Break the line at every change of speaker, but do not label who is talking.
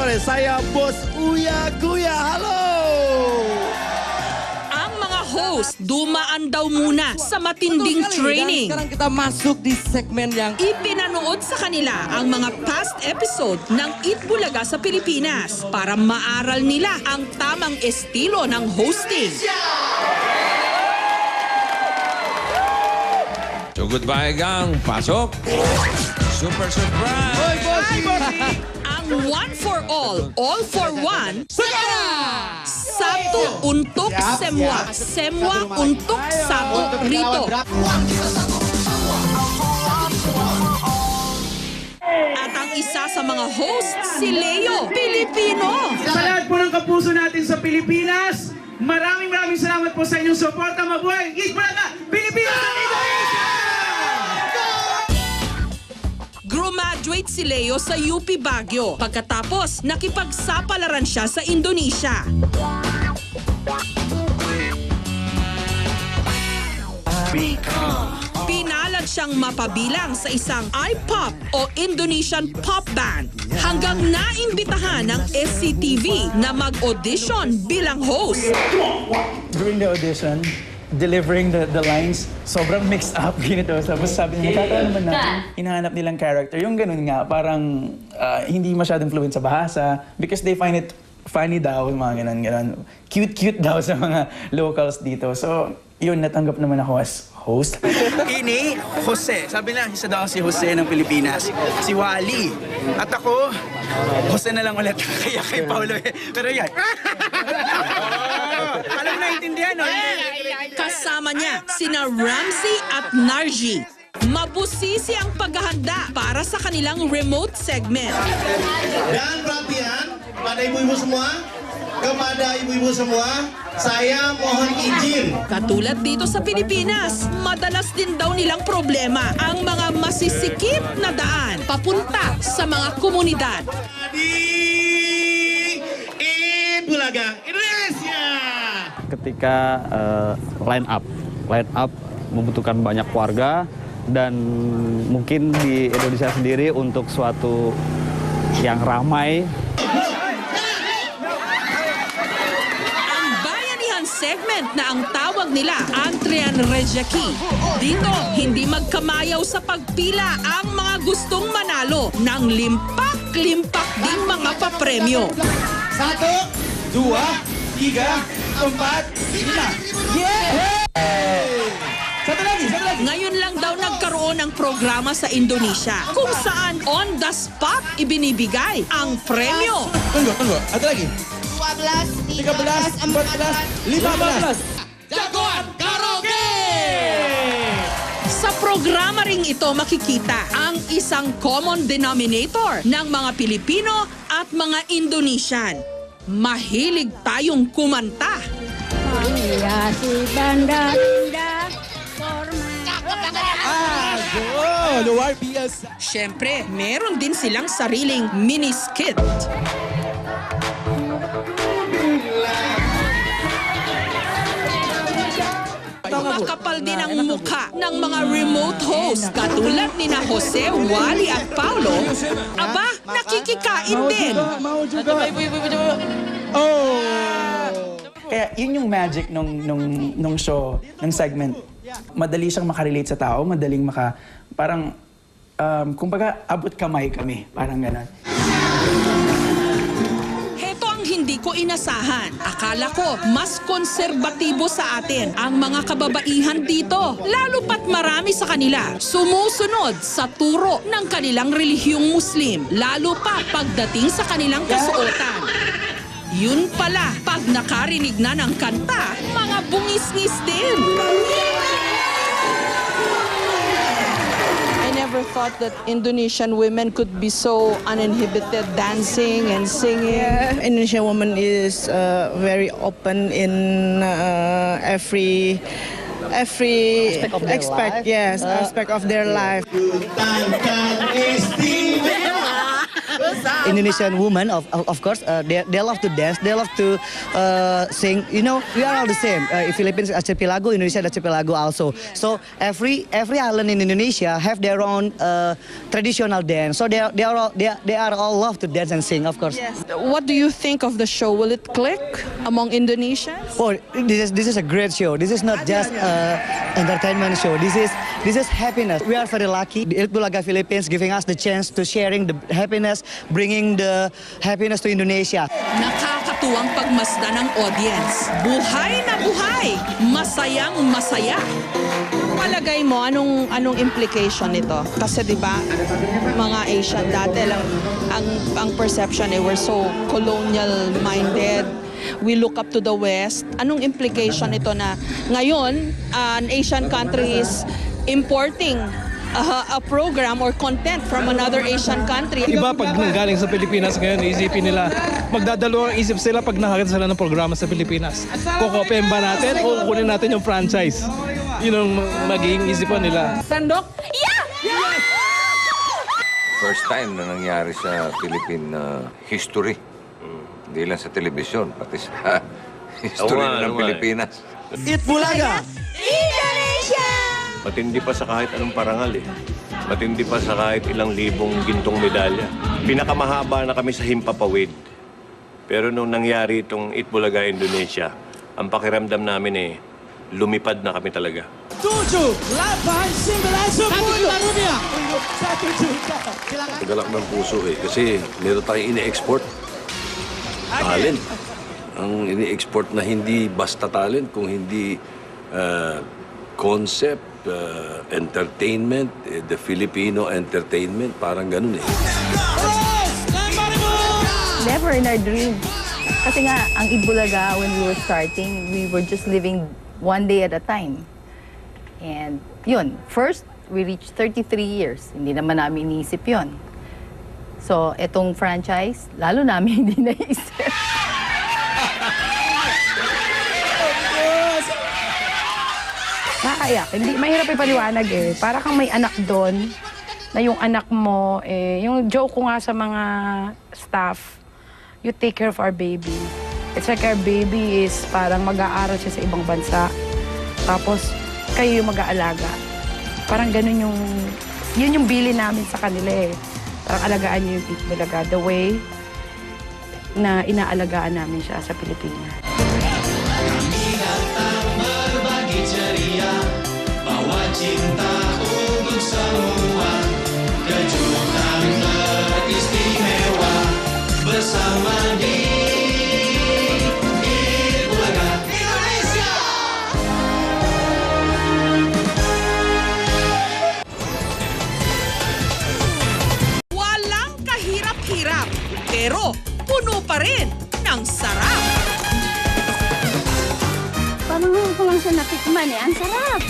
sore, saya Bos Uya Kuya. Halo!
Ang mga host, dumaan daw muna sa matinding training.
Dan sekarang kita masuk di segmen yang
Ipinanood sa kanila ang mga past episode ng Eat Bulaga sa Pilipinas para maaral nila ang tamang estilo ng hosting.
So goodbye gang, pasok. Super surprise!
Ang one for all for one, satu untuk semua, semua untuk satu rito. At ang isa sa mga host, si Leo, Pilipino.
Sa lahat po ng kapuso natin sa Pilipinas, maraming salamat po sa inyong suporta. Mabuhay! Eat Bulaga! Pilipinas at Indonesia!
Graduate si Leo sa UP Baguio. Pagkatapos, nakipagsapalaran siya sa Indonesia. Pinalad siyang mapabilang sa isang I-pop o Indonesian pop band hanggang naimbitahan ng SCTV na mag-audition bilang host.
During the audition, delivering the lines, sobrang mixed up ganito. Tapos sabi niya, nakakano naman natin, hinahanap nilang character. Yung ganun nga, parang hindi masyadong fluent sa bahasa because they find it funny daw, mga ganun. Cute daw sa mga locals dito. So, yun, natanggap naman ako as host.
Ini, Jose. Sabi na, isa daw si Jose ng Pilipinas. Si Wally. At ako, Jose na lang ulit. Kaya kay Paolo eh. Pero yan. Alam mo naintindihan, no?
Kasama niya sina Ramsey at Narji. Mabusisi ang paghahanda para sa kanilang remote segment.
Dan perhatian pada ibu-ibu semua, kepada ibu-ibu semua, saya mohon izin.
Katulad dito sa Pilipinas, madalas din daw nilang problema ang mga masisikip na daan papunta sa mga komunidad.
Di Eat Bulaga Indonesia.
Ketika line up membutuhkan banyak warga dan mungkin di Indonesia sendiri untuk suatu yang ramai.
Ang bayanihan segment na ang tawag nila Antrian Rejaki. Dito, hindi magkamayaw sa pagpila ang mga gustong manalo ng limpak-limpak ding mga papremyo.
1, 2, 3, 4, 5. Yeah! Satu lagi.
Ngayon lang daw nagkaroon ng programa sa Indonesia kung saan on the spot ibinibigay ang premyo.
Tunggu. Satu lagi.
12,
13, 14, 15.
Jagoan Karaoke!
Sa programa ring ito makikita ang isang common denominator ng mga Pilipino at mga Indonesian. Mahilig tayong kumanta.
si banda indah
Luar biasa.
Siyempre, meron din silang sariling mini-skit. Makapal din ang mukha ng mga remote host katulad ni na Jose, Wally at Paulo. Aba, nakikikain din.
Mau juga. Kaya yun yung magic nung show, ng segment. Madali siyang makarelate sa tao, madaling parang, kumbaga, abot kamay kami. Parang gano'n.
Heto ang hindi ko inasahan. Akala ko, mas konserbatibo sa atin ang mga kababaihan dito. Lalo pat marami sa kanila sumusunod sa turo ng kanilang relihiyong Muslim. Lalo pa pagdating sa kanilang kasuotan. Yun pala, pag nakarinig na ng kanta, mga bungis-ngis din.
I never thought that Indonesian women could be so uninhibited dancing and singing.
Indonesian woman is very open in every aspect of their life.
Tangkan istimewa.
Indonesian women, of course, they love to dance, they love to sing. You know, we are all the same. Philippines archipelago, Indonesia archipelago also. So every island in Indonesia have their own traditional dance. So they are all love to dance and sing, of course.
What do you think of the show? Will it click among Indonesians?
Oh, this is a great show. This is not just entertainment show. This is happiness. We are very lucky. Eat Bulaga Philippines giving us the chance to sharing the happiness, bringing the happiness to Indonesia.
Nakakatuwang pagmasdan ng audience. Buhay na buhay! Masayang masaya!
Palagay mo, anong implication nito? Kasi di ba mga Asian dati lang, ang perception we're so colonial-minded. We look up to the West. Anong implication nito na ngayon, an Asian country is importing a program or content from another Asian country?
Iba pag galing sa Pilipinas ngayon, isipin nila, magdadalawang isip sila pag nakakita sila ng programa sa Pilipinas. Kukopian ba natin o kukunin natin yung franchise? Yun ang magiging isipan nila.
Sandok? Yeah!
First time na nangyari sa Philippine history. Hindi lang sa telebisyon, pati sa history ng Pilipinas.
Eat Bulaga!
Indonesia!
Matindi pa sa kahit anong parangal eh. Matindi pa sa kahit ilang libong gintong medalya. Pinakamahaba na kami sa Himpapawid. Pero nung nangyari itong Eat Bulaga Indonesia, ang pakiramdam namin eh, lumipad na kami talaga.
7, 8, 9, 10.
Galak ng puso eh, kasi meron tayong ini-export. Talent. Ang ini-export na hindi basta talent, kung hindi concept, entertainment, the Filipino entertainment, parang ganun eh.
Never in our dream. Kasi nga, ang Eat Bulaga, when we were starting, we were just living one day at a time. And yun, first, we reached 33 years. Hindi naman namin iniisip yun. So, etong franchise, lalo namin hindi naisip.
Nakakaiyak. Hindi, mahirap ipaliwanag eh. Para kang may anak doon, na yung anak mo, yung joke ko nga sa mga staff, you take care of our baby. It's like our baby is parang mag-aaral siya sa ibang bansa. Tapos, kayo yung mag-aalaga. Parang ganun yun yung bilin namin sa kanila eh. Parang alagaan niyo yung Eat Bulaga the way na inaalagaan namin siya sa Pilipinas.
Kami datang berbagi ceria, bawa cinta untuk semua, kejutan teristimewa bersama di Eat Bulaga Indonesia.
Walang kahirap-hirap, pero puno pa rin ng sarap.
Parang ko lang siya natikman eh. Ang sarap!